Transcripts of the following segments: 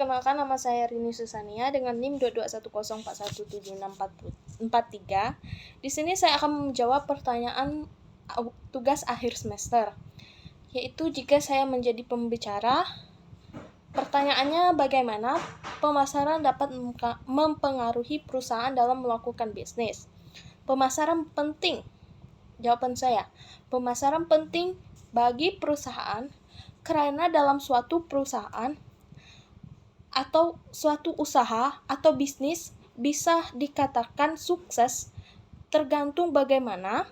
perkenalkan, nama saya Rini Susania dengan NIM 2210417643. Di sini saya akan menjawab pertanyaan tugas akhir semester, yaitu jika saya menjadi pembicara, pertanyaannya bagaimana pemasaran dapat mempengaruhi perusahaan dalam melakukan bisnis. Pemasaran penting. Jawaban saya, pemasaran penting bagi perusahaan karena dalam suatu perusahaan atau suatu usaha atau bisnis bisa dikatakan sukses tergantung bagaimana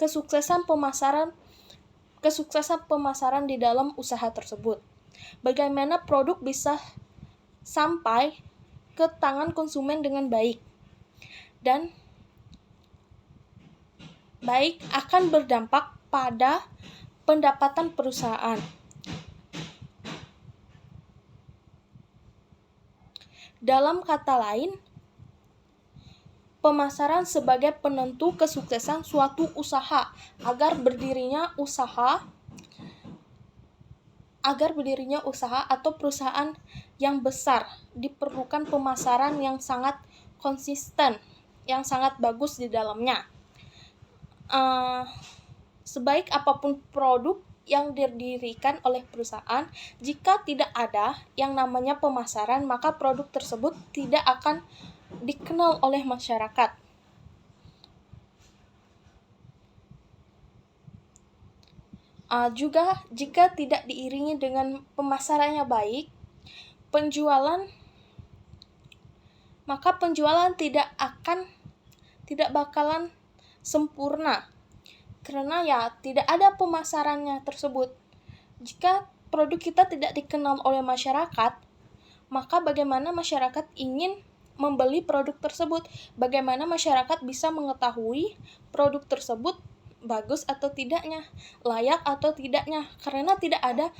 kesuksesan pemasaran di dalam usaha tersebut. Bagaimana produk bisa sampai ke tangan konsumen dengan baik dan baik akan berdampak pada pendapatan perusahaan. Dalam kata lain, pemasaran sebagai penentu kesuksesan suatu usaha. Agar berdirinya usaha atau perusahaan yang besar, diperlukan pemasaran yang sangat konsisten, yang sangat bagus di dalamnya. Sebaik apapun produk yang didirikan oleh perusahaan, jika tidak ada yang namanya pemasaran, maka produk tersebut tidak akan dikenal oleh masyarakat. Juga jika tidak diiringi dengan pemasarannya baik, maka penjualan tidak bakalan sempurna. Karena tidak ada pemasarannya tersebut. Jika produk kita tidak dikenal oleh masyarakat, maka bagaimana masyarakat ingin membeli produk tersebut? Bagaimana masyarakat bisa mengetahui produk tersebut bagus atau tidaknya, layak atau tidaknya? Karena tidak ada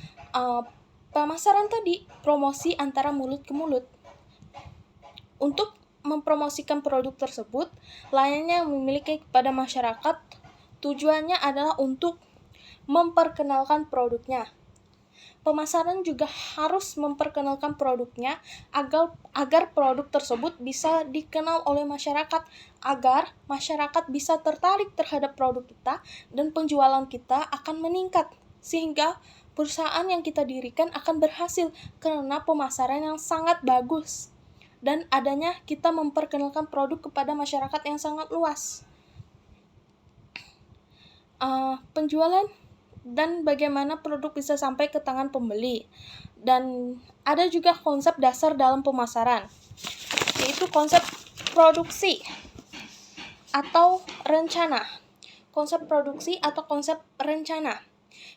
pemasaran tadi, promosi antara mulut ke mulut. Untuk mempromosikan produk tersebut, layannya memiliki kepada masyarakat, tujuannya adalah untuk memperkenalkan produknya. Pemasaran juga harus memperkenalkan produknya agar produk tersebut bisa dikenal oleh masyarakat, agar masyarakat bisa tertarik terhadap produk kita dan penjualan kita akan meningkat, sehingga perusahaan yang kita dirikan akan berhasil karena pemasaran yang sangat bagus dan adanya kita memperkenalkan produk kepada masyarakat yang sangat luas. Penjualan dan bagaimana produk bisa sampai ke tangan pembeli. Dan ada juga konsep dasar dalam pemasaran, yaitu konsep produksi atau rencana. Konsep produksi atau konsep rencana.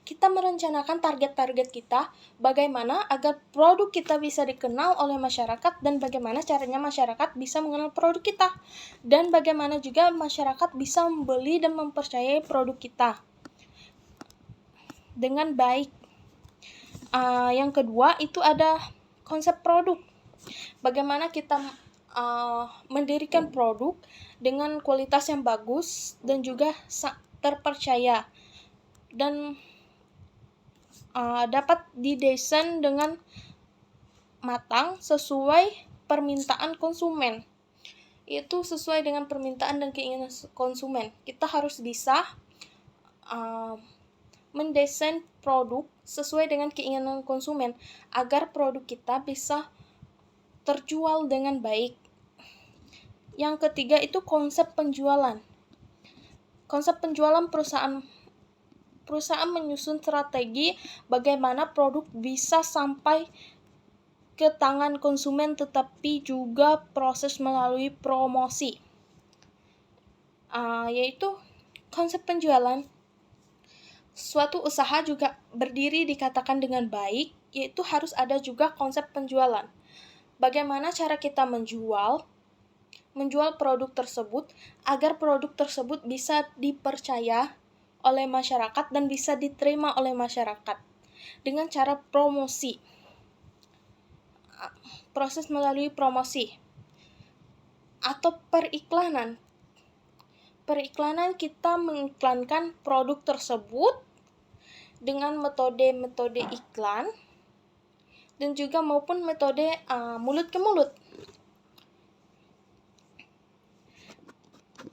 Kita merencanakan target-target kita, bagaimana agar produk kita bisa dikenal oleh masyarakat dan bagaimana caranya masyarakat bisa mengenal produk kita dan bagaimana juga masyarakat bisa membeli dan mempercayai produk kita dengan baik. Yang kedua itu ada konsep produk. Bagaimana kita mendirikan produk dengan kualitas yang bagus dan juga terpercaya dan dapat didesain dengan matang sesuai permintaan konsumen. Itu sesuai dengan permintaan dan keinginan konsumen. Kita harus bisa mendesain produk sesuai dengan keinginan konsumen agar produk kita bisa terjual dengan baik. Yang ketiga itu konsep penjualan. Konsep penjualan perusahaan menyusun strategi bagaimana produk bisa sampai ke tangan konsumen, tetapi juga proses melalui promosi. Yaitu konsep penjualan. Suatu usaha juga berdiri dikatakan dengan baik, yaitu harus ada juga konsep penjualan. Bagaimana cara kita menjual produk tersebut agar produk tersebut bisa dipercaya oleh masyarakat dan bisa diterima oleh masyarakat dengan cara promosi. Proses melalui promosi atau periklanan. Periklanan kita mengiklankan produk tersebut dengan metode iklan dan juga maupun metode mulut ke mulut.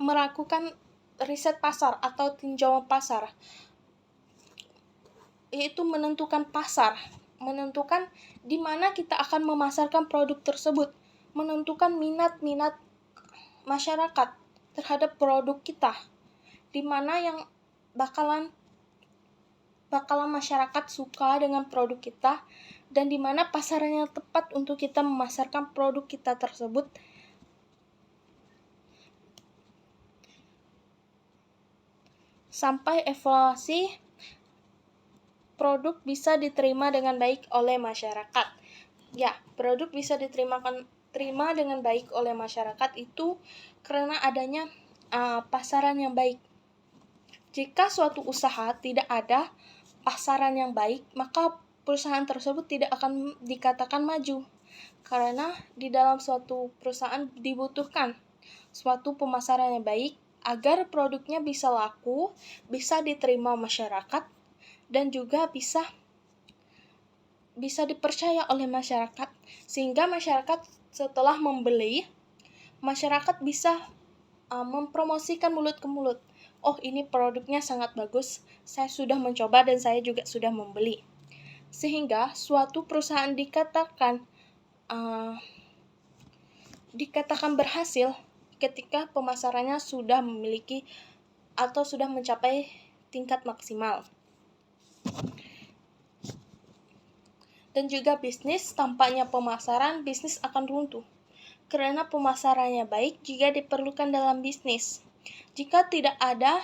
Melakukan riset pasar atau tinjauan pasar, yaitu menentukan pasar, menentukan di mana kita akan memasarkan produk tersebut, menentukan minat-minat masyarakat terhadap produk kita, di mana yang bakalan masyarakat suka dengan produk kita, dan di mana pasarnya tepat untuk kita memasarkan produk kita tersebut. Sampai evaluasi produk bisa diterima dengan baik oleh masyarakat. Ya, produk bisa diterima dengan baik oleh masyarakat itu karena adanya pasaran yang baik. Jika suatu usaha tidak ada pasaran yang baik, maka perusahaan tersebut tidak akan dikatakan maju. Karena di dalam suatu perusahaan dibutuhkan suatu pemasaran yang baik agar produknya bisa laku, bisa diterima masyarakat, dan juga bisa dipercaya oleh masyarakat, sehingga masyarakat setelah membeli, masyarakat bisa mempromosikan mulut ke mulut. Oh, ini produknya sangat bagus, saya sudah mencoba dan saya juga sudah membeli. Sehingga suatu perusahaan dikatakan berhasil ketika pemasarannya sudah memiliki atau sudah mencapai tingkat maksimal. Dan juga bisnis tampaknya pemasaran, bisnis akan runtuh. Karena pemasarannya baik jika diperlukan dalam bisnis. Jika tidak ada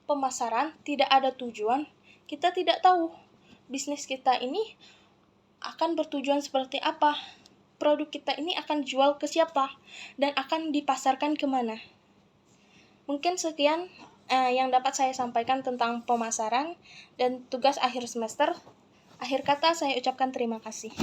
pemasaran, tidak ada tujuan, kita tidak tahu bisnis kita ini akan bertujuan seperti apa. Produk kita ini akan jual ke siapa dan akan dipasarkan kemana. Mungkin sekian yang dapat saya sampaikan tentang pemasaran dan tugas akhir semester. Akhir kata saya ucapkan terima kasih.